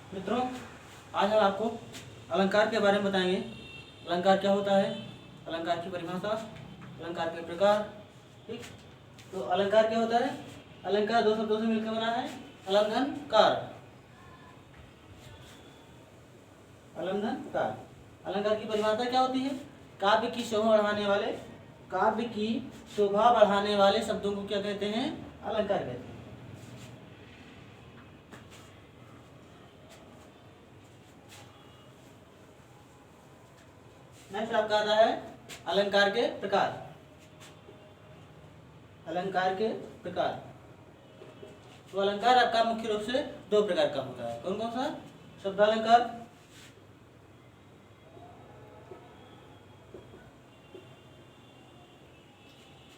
मित्रों, आज हम आपको अलंकार के बारे में बताएंगे। अलंकार क्या होता है, अलंकार की परिभाषा, अलंकार के प्रकार। ठीक, तो अलंकार क्या होता है? अलंकार दो शब्दों से मिलकर बना है, अलंघन कार। अलंघन कार। अलंकार की परिभाषा क्या होती है? काव्य की शोभा बढ़ाने वाले, काव्य की शोभा बढ़ाने वाले शब्दों को क्या कहते हैं? अलंकार कहते हैं। नेक्स्ट आपका आता है अलंकार के प्रकार। अलंकार के प्रकार, तो अलंकार आपका मुख्य रूप से दो प्रकार का होता है। कौन कौन सा? शब्दालंकार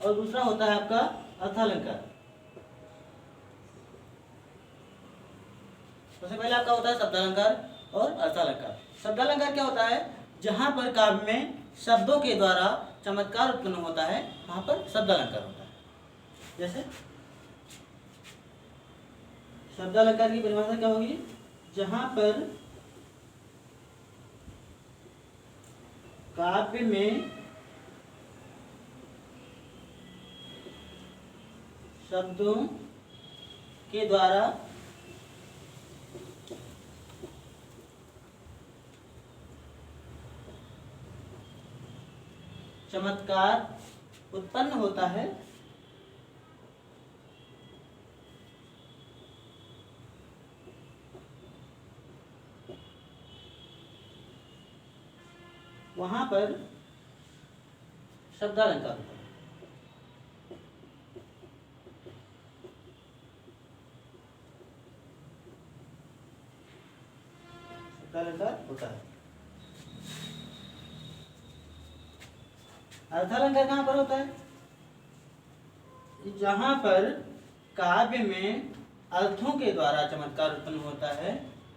और दूसरा होता है आपका अर्थालंकार। सबसे पहले आपका होता है शब्दालंकार और अर्थालंकार। शब्दालंकार क्या होता है? जहां पर काव्य में शब्दों के द्वारा चमत्कार उत्पन्न होता है, वहां पर शब्दालंकार होता है। जैसे शब्दालंकार की परिभाषा क्या होगी? जहां पर काव्य में शब्दों के द्वारा चमत्कार उत्पन्न होता है, वहां पर शब्दालंकार होता है। शब्दालंकार होता है। अर्थालंकार कहां पर होता है? जहां पर काव्य में अर्थों के द्वारा चमत्कार उत्पन्न होता है,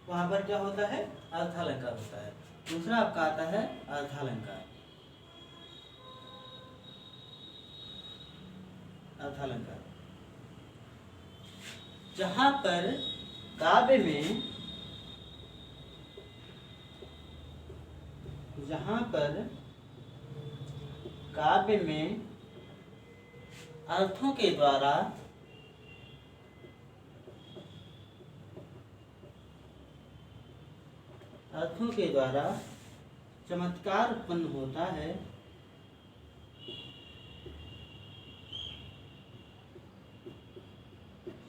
वहां पर क्या होता है? अर्थालंकार होता है। दूसरा आपका आता है अर्थालंकार। अर्थालंकार जहां पर काव्य में अर्थों के द्वारा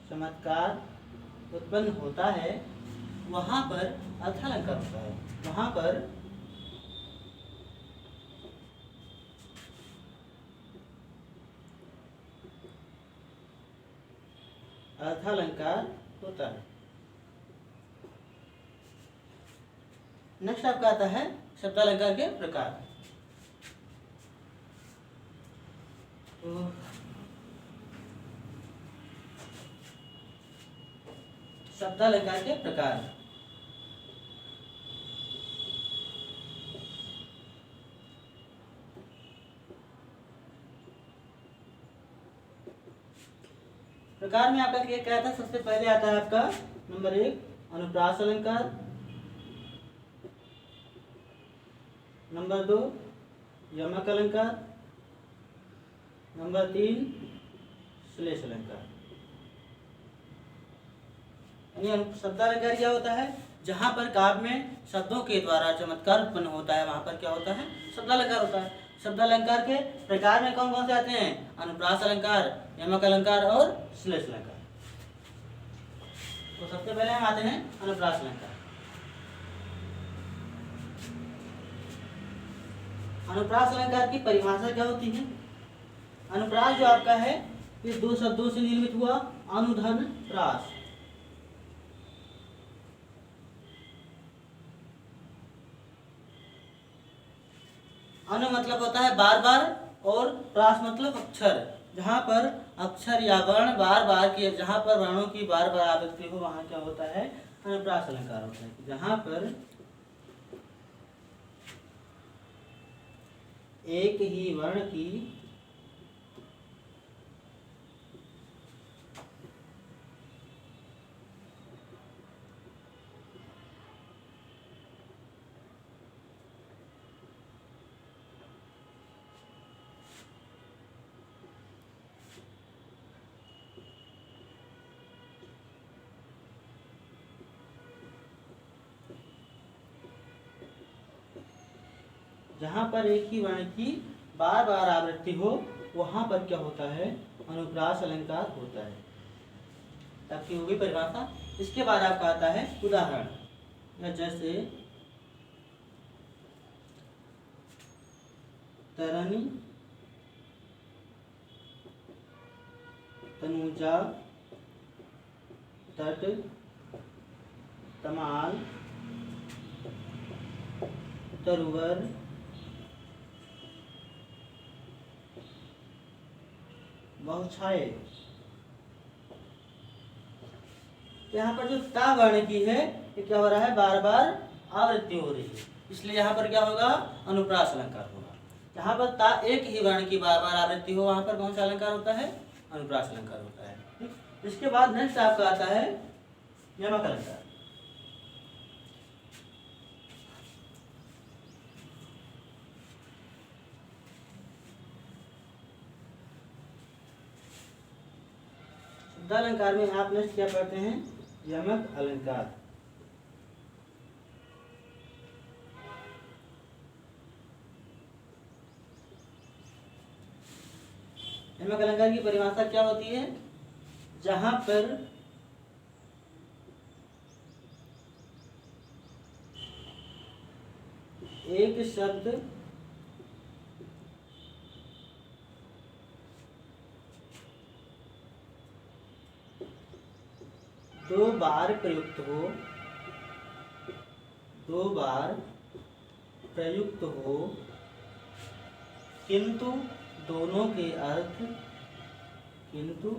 चमत्कार उत्पन्न होता है, वहां पर अर्थालंकार होता है। वहां पर अर्थालंकार होता है। नेक्स्ट आपका आता है शब्दालंकार के प्रकार। तो शब्दालंकार के प्रकार, प्रकार में आपका क्या आता है? सबसे पहले आता है आपका नंबर 1 अनुप्रास अलंकार, नंबर 2 यमक अलंकार, नंबर 3 श्लेष अलंकार। शब्दालंकार क्या होता है? जहां पर काव्य में शब्दों के द्वारा चमत्कार उत्पन्न होता है, वहां पर क्या होता है? शब्दालंकार होता है। शब्दालंकार के प्रकार में कौन कौन से आते हैं? अनुप्रास अलंकार, यमक अलंकार और श्लेष अलंकार। तो सबसे पहले हम आते हैं अनुप्रास अलंकार। अनुप्रास अलंकार की परिभाषा क्या होती है? अनुप्रास जो आपका है, ये दो शब्दों से निर्मित हुआ, अनुधन प्रास। अनु मतलब होता है बार बार, और प्रास मतलब अक्षर। जहां पर अक्षर या वर्ण बार बार की, जहां पर वर्णों की बार बार आवृत्ति हो, वहां क्या होता है? अनुप्रास अलंकार होता है। जहां पर एक ही वर्ण की जहाँ पर एक ही वर्ण की बार बार आवृत्ति हो वहाँ पर क्या होता है, अनुप्रास अलंकार होता है। आपकी होगी परिभाषा। इसके बाद आपका आता है उदाहरण, जैसे तरनी, तनुजा, तट, तमाल, तरुवर, बहुछाये। यहाँ पर जो ता वर्ण की है ये क्या हो रहा है, बार बार आवृत्ति हो रही है, इसलिए यहाँ पर क्या होगा, अनुप्रास अलंकार होगा। जहाँ पर ता एक ही वर्ण की बार बार आवृत्ति हो वहाँ पर कौन सा अलंकार होता है, अनुप्रास अलंकार होता है। ठीक, इसके बाद नेक्स्ट आपका आता है यमक अलंकार। अलंकार में आप नेक्स्ट क्या पढ़ते हैं, यमक अलंकार। यमक अलंकार की परिभाषा क्या होती है, जहां पर एक शब्द दो बार प्रयुक्त हो, दो बार प्रयुक्त हो, किंतु दोनों के अर्थ, किंतु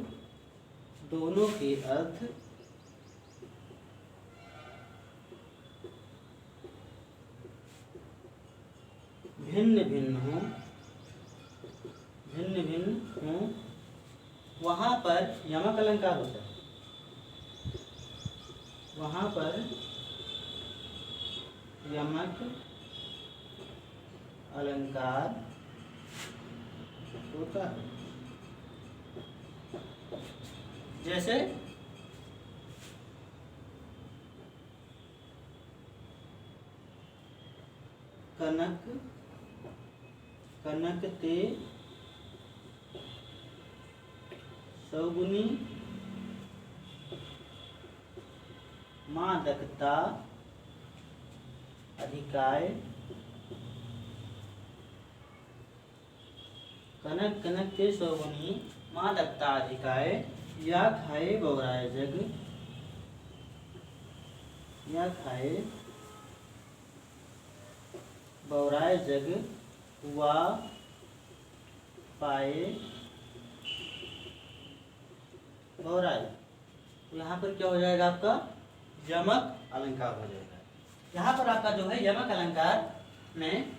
दोनों के अर्थ भिन्न भिन्न हो, भिन्न भिन्न हो, वहां पर यमक अलंकार होता है। वहां पर यमक अलंकार होता है। जैसे कनक, कनक ते सौगुनी मादकता अधिकाय, कनक कनक ते सौगुनी मादकता अधिकाय, या खाए बौराए जग, या खाए बौराए जग, हुआ पाए बौराए। तो यहाँ पर क्या हो जाएगा, आपका यमक अलंकार हो जाएगा। यहाँ पर आपका जो है यमक अलंकार में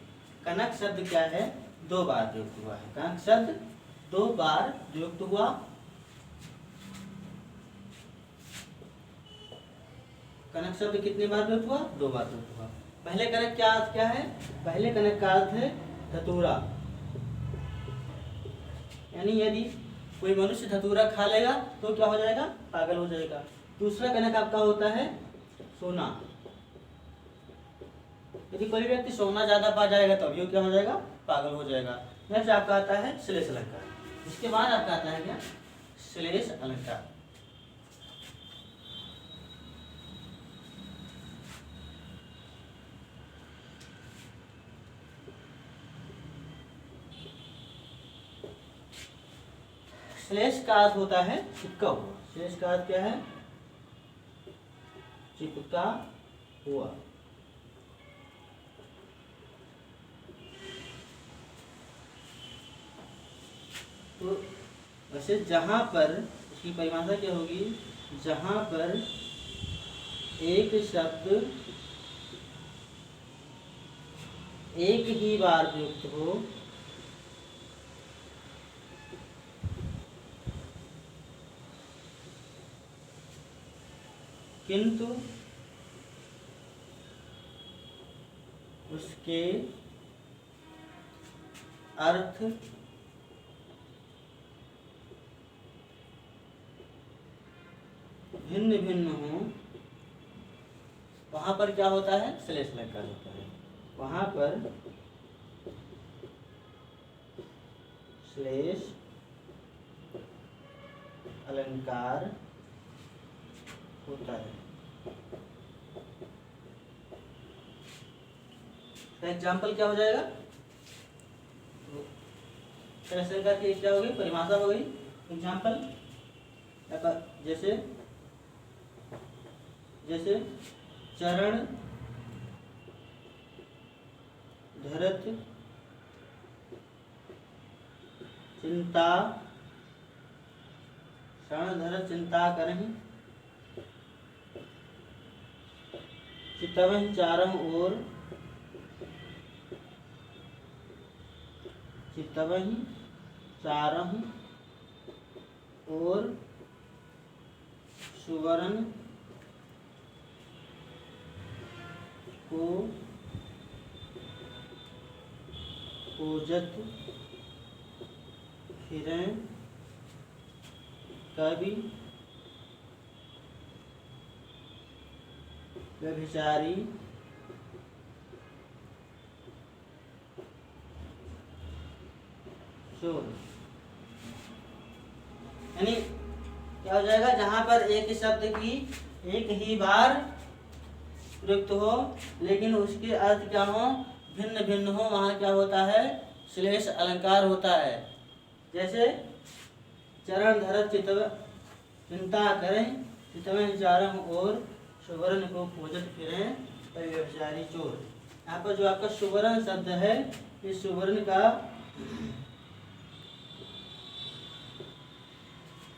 कनक शब्द क्या है, दो बार प्रयुक्त हुआ है। कनक शब्द दो बार प्रयुक्त हुआ। कनक शब्द कितनी बार प्रयुक्त हुआ, दो बार प्रयुक्त हुआ। पहले कनक क्या अर्थ क्या है, पहले कनक का अर्थ है धतूरा, यानी यदि कोई मनुष्य धतूरा खा लेगा तो क्या हो जाएगा, पागल हो जाएगा। दूसरा कनक आपका होता है सोना, यदि कोई व्यक्ति सोना ज्यादा पा जाएगा तब ये क्या हो जाएगा, पागल हो जाएगा। नेक्स्ट आपका आता है श्लेष अलंकार। इसके बाद आपका आता है क्या, श्लेष अलंकार। श्लेष का अर्थ होता है चिपका हुआ। श्लेष का अर्थ क्या है, चिपका हुआ। तो वैसे जहां पर इसकी परिभाषा क्या होगी, जहां पर एक शब्द एक ही बार प्रयुक्त हो, किंतु उसके अर्थ भिन्न भिन्न हो, वहां पर क्या होता है, श्लेष अलंकार होता है। वहां पर श्लेष अलंकार होता है। एग्जाम्पल क्या हो जाएगा? श्लेष अलंकार की क्या होगी? परिभाषा हो गई। एग्जाम्पल जैसे जैसे चरण धरत चिंता, शरण धरत चिंता करहि, चितवहि चारहु ओर, चितवहि चारहु ओर सुवर्ण को पूजत फिरें कवि व्यभिचारी चोर। यानी क्या हो जाएगा? जहां पर एक ही शब्द की एक ही बार प्रयुक्त हो लेकिन उसके अर्थ क्या हो? भिन्न भिन्न हो, वहां क्या होता है? श्लेष अलंकार होता है। जैसे चरण धरत चिंता करें, चितवन चारम और सुवर्ण को पूजत फिरें व्यभिचारी चोर। यहाँ पर जो आपका सुवर्ण शब्द है, इस सुवर्ण का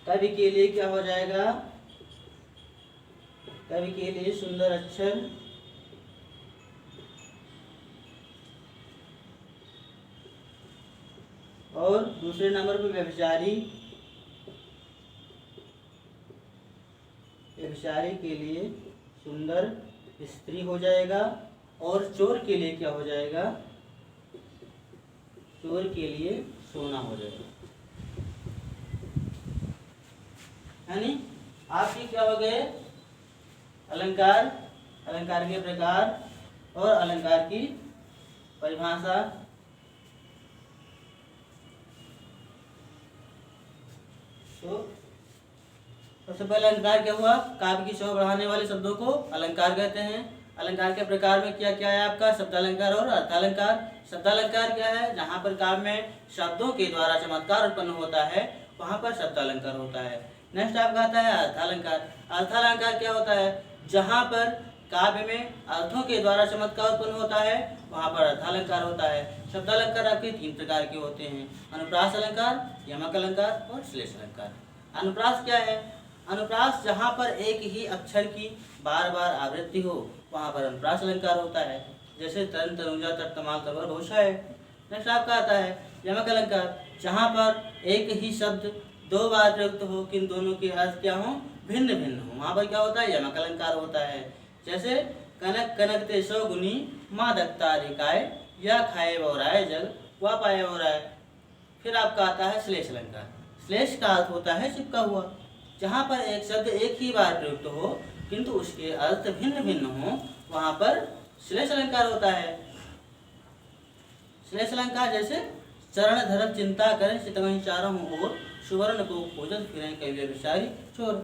कवि के लिए क्या हो जाएगा? कवि के लिए सुंदर अक्षर, और दूसरे नंबर पर व्यभिचारी, व्यभिचारी के लिए सुंदर स्त्री हो जाएगा। और चोर के लिए क्या हो जाएगा? चोर के लिए सोना हो जाएगा। यानी आपकी क्या हो गए? अलंकार, अलंकार के प्रकार और अलंकार की परिभाषा। तो सबसे पहले अलंकार क्या हुआ? काव्य की शोभा बढ़ाने वाले शब्दों को अलंकार कहते हैं। अलंकार के प्रकार में क्या क्या है आपका? शब्दालंकार और अर्थालंकार। शब्दालंकार क्या है? जहाँ पर काव्य में शब्दों के द्वारा चमत्कार उत्पन्न होता है, वहाँ पर शब्दालंकार होता है। नेक्स्ट आपका आता है अर्थालंकार। अर्थालंकार क्या होता है? जहाँ पर काव्य में अर्थों के द्वारा चमत्कार उत्पन्न होता है, वहाँ पर अर्थालंकार होता है। शब्दालंकार आपके 3 प्रकार के होते हैं: अनुप्रास अलंकार, यमक अलंकार और श्लेष अलंकार। अनुप्रास क्या है? अनुप्रास जहाँ पर एक ही अक्षर की बार बार आवृत्ति हो, वहाँ पर अनुप्रास अलंकार होता है। जैसे तन, तनुजा, तट, तमाल, तलवार, बहुशः है। नेक्स्ट आपका आता है यमक अलंकार, जहाँ पर एक ही शब्द 2 बार प्रयुक्त हो किन दोनों के अर्थ क्या हो? भिन्न भिन्न हो, वहाँ पर क्या होता है? यमक अलंकार होता है। जैसे कनक कनकते सौ गुनी, मादकता रिकाय, या खाए बोराए जग, वह पाए बोराए। फिर आपका आता है श्लेष अलंकार। श्लेष का अर्थ होता है चिपका हुआ। जहाँ पर एक शब्द एक ही बार प्रयुक्त हो किंतु उसके अर्थ भिन्न भिन्न हो, वहाँ पर श्लेष अलंकार होता है। श्लेष अलंकार जैसे चरण धरत चिंता करें, चितवहि चारहु ओर, सुवर्ण को पूजत फिरें कवि व्यभिचारी चोर।